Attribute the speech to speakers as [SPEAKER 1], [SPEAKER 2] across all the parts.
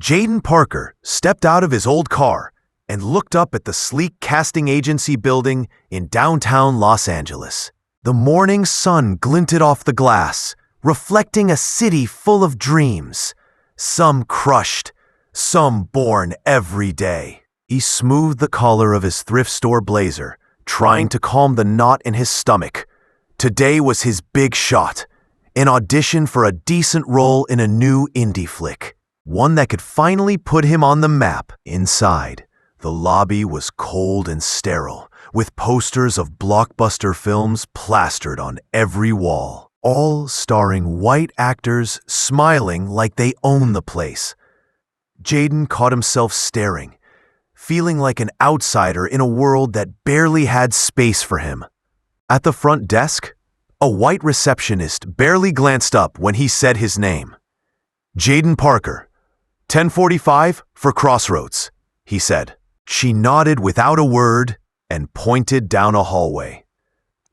[SPEAKER 1] Jayden Parker stepped out of his old car and looked up at the sleek casting agency building in downtown Los Angeles. The morning sun glinted off the glass, reflecting a city full of dreams, some crushed, some born every day. He smoothed the collar of his thrift store blazer, trying to calm the knot in his stomach. Today was his big shot, an audition for a decent role in a new indie flick, one that could finally put him on the map. Inside, the lobby was cold and sterile, with posters of blockbuster films plastered on every wall, all starring white actors smiling like they own the place. Jayden caught himself staring, feeling like an outsider in a world that barely had space for him. At the front desk, a white receptionist barely glanced up when he said his name. "Jayden Parker, 10:45 for Crossroads," he said. She nodded without a word and pointed down a hallway.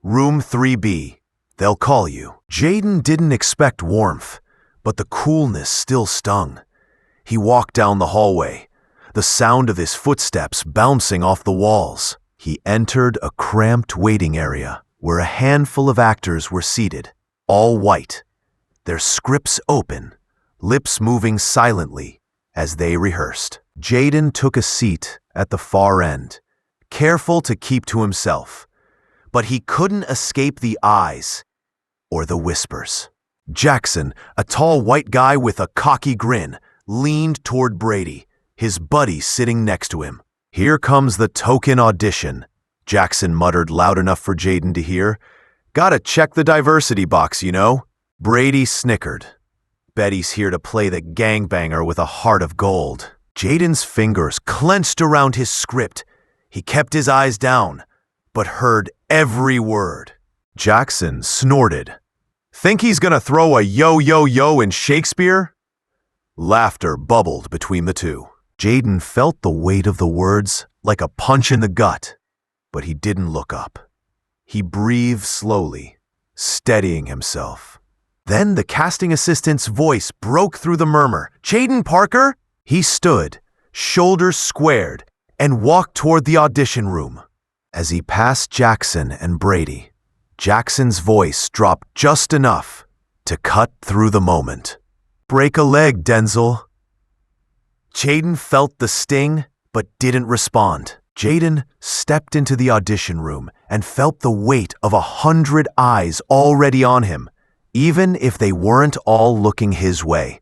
[SPEAKER 1] "Room 3B, they'll call you." Jayden didn't expect warmth, but the coolness still stung. He walked down the hallway, the sound of his footsteps bouncing off the walls. He entered a cramped waiting area where a handful of actors were seated, all white, their scripts open, lips moving silently as they rehearsed. Jayden took a seat at the far end, careful to keep to himself, but he couldn't escape the eyes or the whispers. Jackson, a tall white guy with a cocky grin, leaned toward Brady, his buddy sitting next to him. "Here comes the token audition," Jackson muttered loud enough for Jayden to hear. "Gotta check the diversity box, you know." Brady snickered. "Betty's here to play the gangbanger with a heart of gold." Jayden's fingers clenched around his script. He kept his eyes down, but heard every word. Jackson snorted. "Think he's gonna throw a yo-yo-yo in Shakespeare?" Laughter bubbled between the two. Jayden felt the weight of the words like a punch in the gut, but he didn't look up. He breathed slowly, steadying himself. Then the casting assistant's voice broke through the murmur. "Jayden Parker?" He stood, shoulders squared, and walked toward the audition room. As he passed Jackson and Brady, Jackson's voice dropped just enough to cut through the moment. "Break a leg, Denzel." Jayden felt the sting, but didn't respond. Jayden stepped into the audition room and felt the weight of 100 eyes already on him, even if they weren't all looking his way.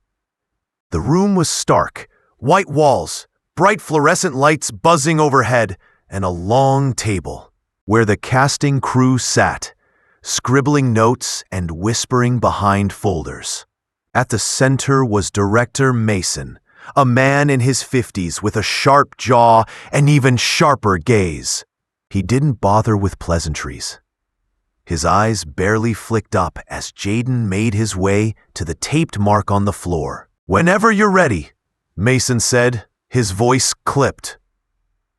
[SPEAKER 1] The room was stark, white walls, bright fluorescent lights buzzing overhead, and a long table where the casting crew sat, scribbling notes and whispering behind folders. At the center was director Mason, a man in his 50s with a sharp jaw and even sharper gaze. He didn't bother with pleasantries. His eyes barely flicked up as Jayden made his way to the taped mark on the floor. "Whenever you're ready," Mason said, his voice clipped.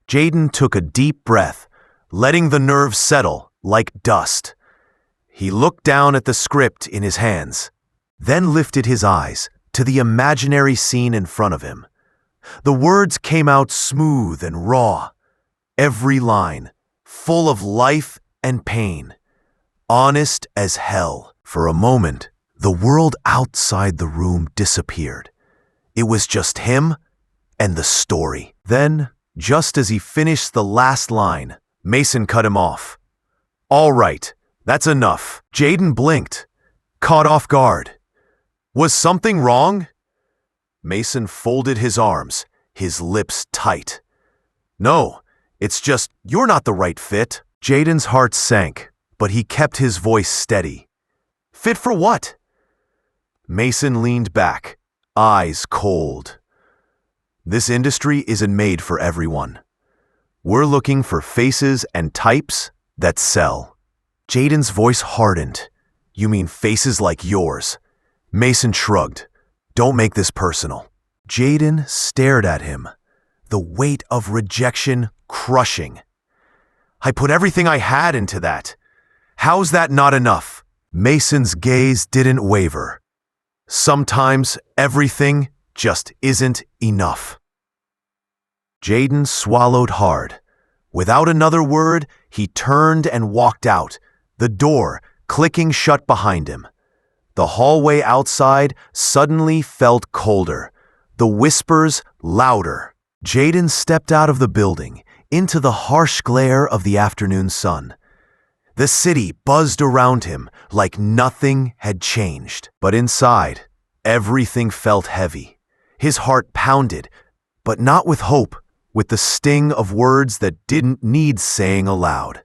[SPEAKER 1] Jayden took a deep breath, letting the nerves settle like dust. He looked down at the script in his hands, then lifted his eyes to the imaginary scene in front of him. The words came out smooth and raw, every line full of life and pain, honest as hell. For a moment, the world outside the room disappeared. It was just him and the story. Then, just as he finished the last line, Mason cut him off. "All right, that's enough." Jayden blinked, caught off guard. "Was something wrong?" Mason folded his arms, his lips tight. "No, it's just you're not the right fit." Jayden's heart sank, but he kept his voice steady. "Fit for what?" Mason leaned back, eyes cold. "This industry isn't made for everyone. We're looking for faces and types that sell." Jayden's voice hardened. "You mean faces like yours?" Mason shrugged. "Don't make this personal." Jayden stared at him, the weight of rejection crushing. "I put everything I had into that. How's that not enough?" Mason's gaze didn't waver. "Sometimes everything just isn't enough. Jayden swallowed hard. Without another word, he turned and walked out, the door clicking shut behind him. The hallway outside suddenly felt colder, the whispers louder. Jayden stepped out of the building, into the harsh glare of the afternoon sun. The city buzzed around him like nothing had changed. But inside, everything felt heavy. His heart pounded, but not with hope, with the sting of words that didn't need saying aloud.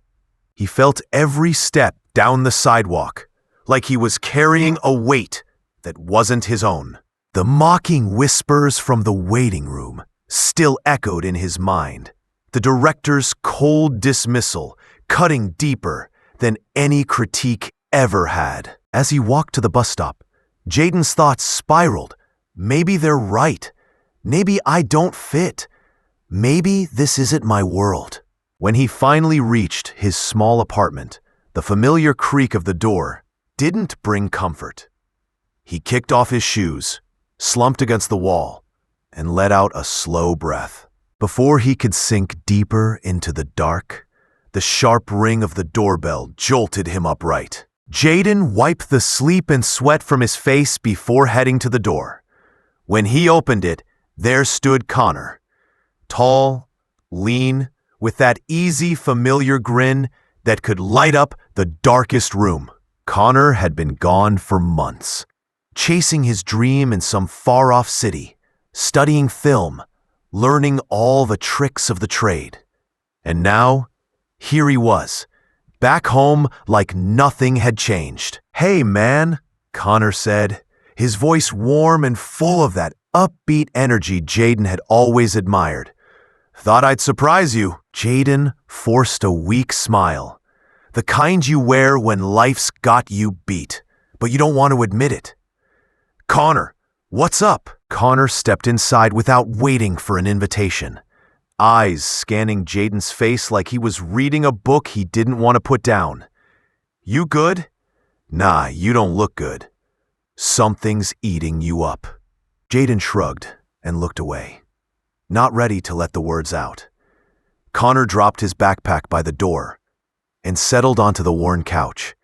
[SPEAKER 1] He felt every step down the sidewalk, like he was carrying a weight that wasn't his own. The mocking whispers from the waiting room still echoed in his mind. The director's cold dismissal cutting deeper than any critique ever had. As he walked to the bus stop, Jayden's thoughts spiraled. Maybe they're right. Maybe I don't fit. Maybe this isn't my world. When he finally reached his small apartment, the familiar creak of the door didn't bring comfort. He kicked off his shoes, slumped against the wall, and let out a slow breath. Before he could sink deeper into the dark, the sharp ring of the doorbell jolted him upright. Jayden wiped the sleep and sweat from his face before heading to the door. When he opened it, there stood Connor. Tall, lean, with that easy, familiar grin that could light up the darkest room. Connor had been gone for months, chasing his dream in some far-off city, studying film, learning all the tricks of the trade. And now, here he was, back home like nothing had changed. "Hey, man," Connor said, his voice warm and full of that upbeat energy Jayden had always admired. "Thought I'd surprise you." Jayden forced a weak smile, the kind you wear when life's got you beat, but you don't want to admit it. "Connor, what's up?" Connor stepped inside without waiting for an invitation, eyes scanning Jayden's face like he was reading a book he didn't want to put down. "You good?" "Nah, you don't look good. Something's eating you up." Jayden shrugged and looked away, not ready to let the words out. Connor dropped his backpack by the door and settled onto the worn couch,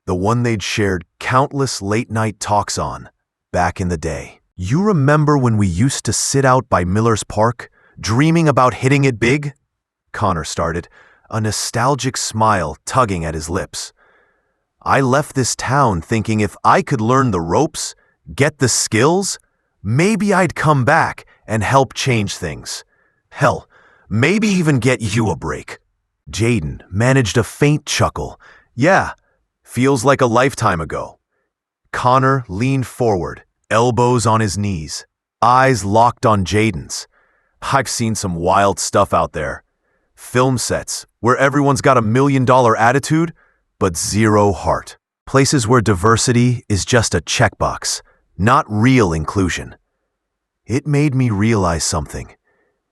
[SPEAKER 1] the one they'd shared countless late-night talks on back in the day. "You remember when we used to sit out by Miller's Park, dreaming about hitting it big?" Connor started, a nostalgic smile tugging at his lips. "I left this town thinking if I could learn the ropes, get the skills, maybe I'd come back and help change things. Hell, maybe even get you a break." Jayden managed a faint chuckle. "Yeah, feels like a lifetime ago." Connor leaned forward, elbows on his knees, eyes locked on Jayden's. "I've seen some wild stuff out there. Film sets where everyone's got $1 million attitude, but zero heart. Places where diversity is just a checkbox, not real inclusion." It made me realize something.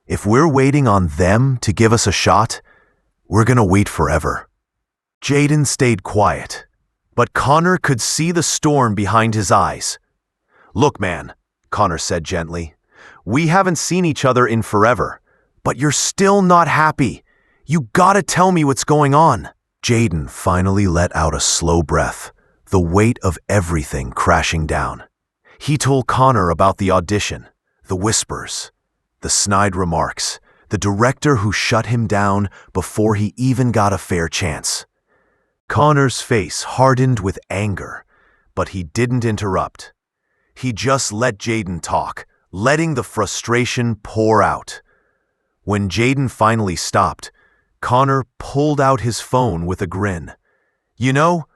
[SPEAKER 1] If we're waiting on them to give us a shot, we're gonna wait forever. Jayden stayed quiet, but Connor could see the storm behind his eyes. "Look, man," Connor said gently, "we haven't seen each other in forever, but you're still not happy. You gotta tell me what's going on." Jayden finally let out a slow breath, the weight of everything crashing down. He told Connor about the audition, the whispers, the snide remarks, the director who shut him down before he even got a fair chance. Connor's face hardened with anger, but he didn't interrupt. He just let Jayden talk, letting the frustration pour out. When Jayden finally stopped, Connor pulled out his phone with a grin. "You know,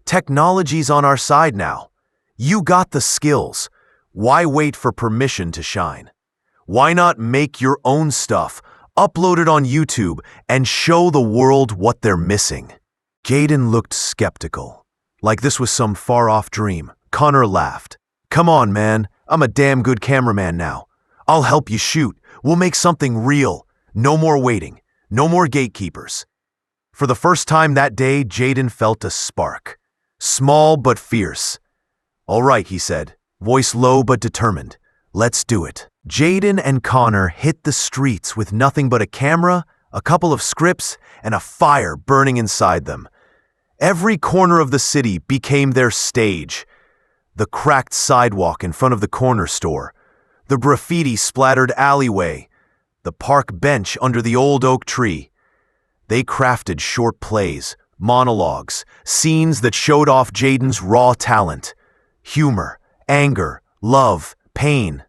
[SPEAKER 1] technology's on our side now. You got the skills. Why wait for permission to shine? Why not make your own stuff, upload it on YouTube, and show the world what they're missing?" Jayden looked skeptical, like this was some far-off dream. Connor laughed. "Come on, man. I'm a damn good cameraman now. I'll help you shoot. We'll make something real. No more waiting. No more gatekeepers." For the first time that day, Jayden felt a spark. Small but fierce. "All right," he said, voice low but determined. Let's do it. Jayden and Connor hit the streets with nothing but a camera, a couple of scripts, and a fire burning inside them. Every corner of the city became their stage. The cracked sidewalk in front of the corner store, the graffiti-splattered alleyway, the park bench under the old oak tree. They crafted short plays, monologues, scenes that showed off Jayden's raw talent. Humor, anger, love, pain.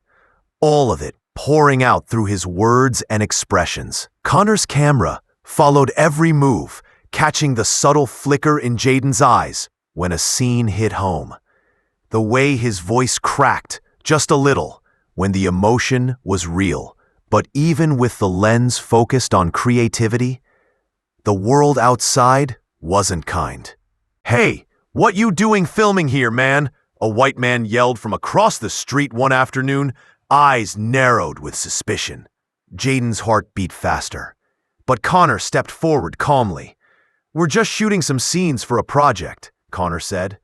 [SPEAKER 1] All of it pouring out through his words and expressions. Connor's camera followed every move, catching the subtle flicker in Jayden's eyes when a scene hit home. The way his voice cracked, just a little, when the emotion was real. But even with the lens focused on creativity, the world outside wasn't kind. "Hey, what you doing filming here, man?" a white man yelled from across the street one afternoon, eyes narrowed with suspicion. Jayden's heart beat faster. But Connor stepped forward calmly. "We're just shooting some scenes for a project," Connor said.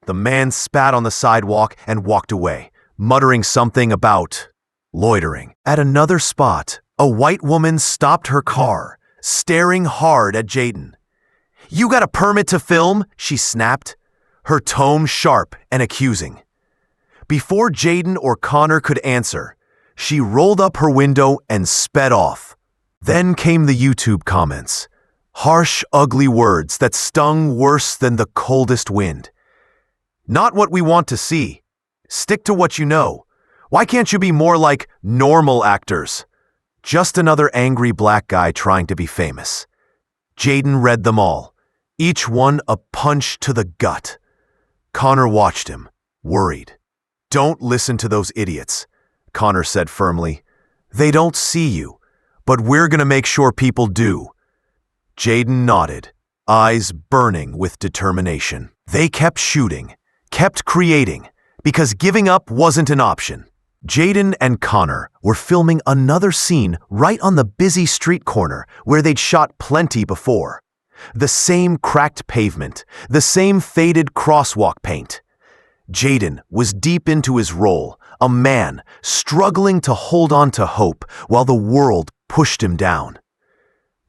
[SPEAKER 1] The man spat on the sidewalk and walked away, muttering something about loitering. At another spot, a white woman stopped her car, staring hard at Jayden. "You got a permit to film?" she snapped, her tone sharp and accusing. Before Jayden or Connor could answer, she rolled up her window and sped off. Then came the YouTube comments. Harsh, ugly words that stung worse than the coldest wind. "Not what we want to see. Stick to what you know. Why can't you be more like normal actors?" Just another angry black guy trying to be famous. Jayden read them all, each one a punch to the gut. Connor watched him, worried. "Don't listen to those idiots," Connor said firmly. "They don't see you, but we're gonna make sure people do." Jayden nodded, eyes burning with determination. They kept shooting, kept creating, because giving up wasn't an option. Jayden and Connor were filming another scene right on the busy street corner where they'd shot plenty before. The same cracked pavement, the same faded crosswalk paint. Jayden was deep into his role, a man struggling to hold on to hope while the world pushed him down.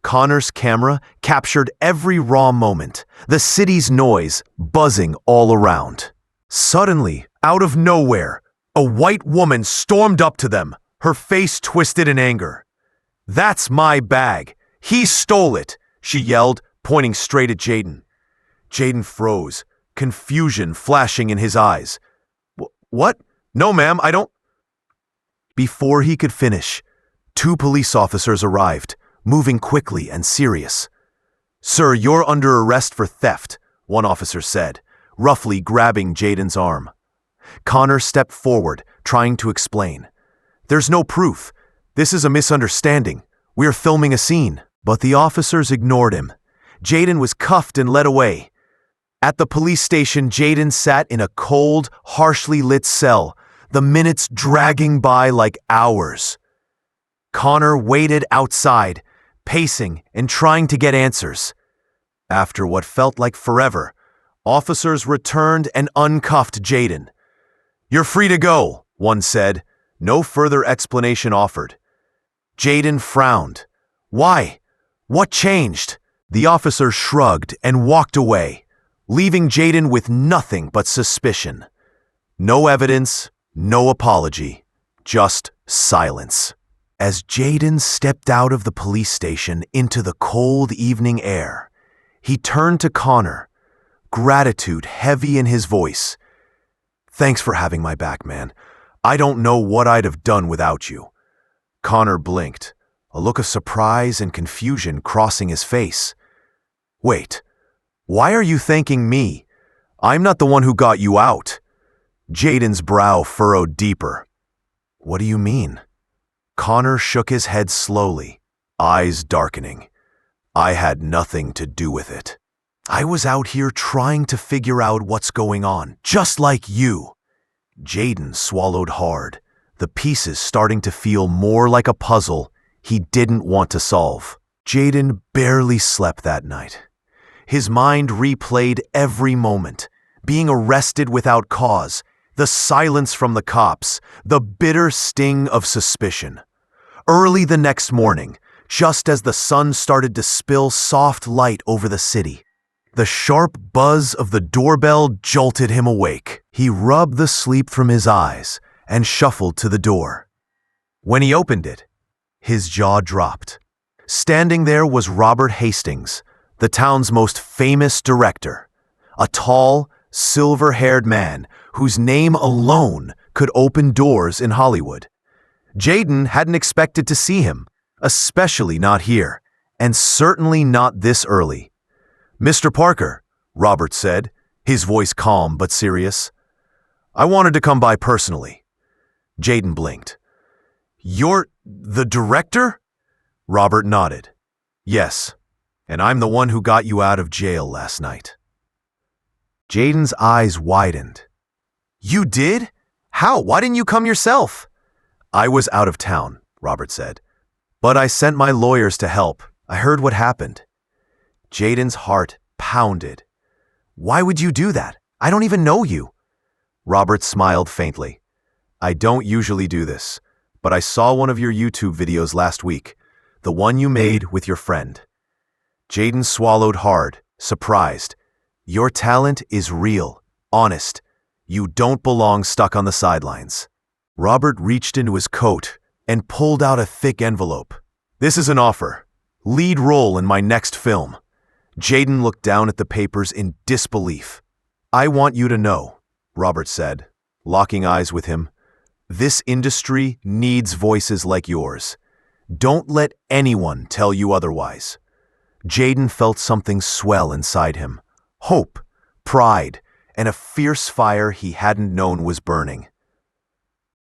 [SPEAKER 1] Connor's camera captured every raw moment, the city's noise buzzing all around. Suddenly, out of nowhere, a white woman stormed up to them, her face twisted in anger. "That's my bag. He stole it," she yelled, pointing straight at Jayden. Jayden froze, confusion flashing in his eyes. What? No, ma'am, I don't." Before he could finish, 2 police officers arrived, moving quickly and serious. "Sir, you're under arrest for theft," one officer said, roughly grabbing Jayden's arm. Connor stepped forward, trying to explain. "There's no proof. This is a misunderstanding. We're filming a scene." But the officers ignored him. Jayden was cuffed and led away. At the police station, Jayden sat in a cold, harshly lit cell, the minutes dragging by like hours. Connor waited outside, pacing and trying to get answers. After what felt like forever, officers returned and uncuffed Jayden. "You're free to go," one said. No further explanation offered. Jayden frowned. "Why? What changed?" The officer shrugged and walked away, leaving Jayden with nothing but suspicion. No evidence, no apology, just silence. As Jayden stepped out of the police station into the cold evening air, he turned to Connor, gratitude heavy in his voice. "Thanks for having my back, man. I don't know what I'd have done without you." Connor blinked, a look of surprise and confusion crossing his face. "Wait, why are you thanking me? I'm not the one who got you out." Jayden's brow furrowed deeper. "What do you mean?" Connor shook his head slowly, eyes darkening. "I had nothing to do with it. I was out here trying to figure out what's going on, just like you." Jayden swallowed hard, the pieces starting to feel more like a puzzle he didn't want to solve. Jayden barely slept that night. His mind replayed every moment, being arrested without cause, the silence from the cops, the bitter sting of suspicion. Early the next morning, just as the sun started to spill soft light over the city, the sharp buzz of the doorbell jolted him awake. He rubbed the sleep from his eyes and shuffled to the door. When he opened it, his jaw dropped. Standing there was Robert Hastings, the town's most famous director, a tall, silver-haired man whose name alone could open doors in Hollywood. Jayden hadn't expected to see him, especially not here, and certainly not this early. "Mr. Parker," Robert said, his voice calm but serious. "I wanted to come by personally." Jayden blinked. "You're the director?" Robert nodded. "Yes, and I'm the one who got you out of jail last night." Jayden's eyes widened. "You did? How? Why didn't you come yourself?" "I was out of town," Robert said. "But I sent my lawyers to help. I heard what happened." Jayden's heart pounded. "Why would you do that? I don't even know you." Robert smiled faintly. "I don't usually do this, but I saw one of your YouTube videos last week, the one you made with your friend." Jayden swallowed hard, surprised. "Your talent is real, honest. You don't belong stuck on the sidelines." Robert reached into his coat and pulled out a thick envelope. "This is an offer. Lead role in my next film." Jayden looked down at the papers in disbelief. "I want you to know," Robert said, locking eyes with him, "this industry needs voices like yours. Don't let anyone tell you otherwise." Jayden felt something swell inside him. Hope, pride, and a fierce fire he hadn't known was burning.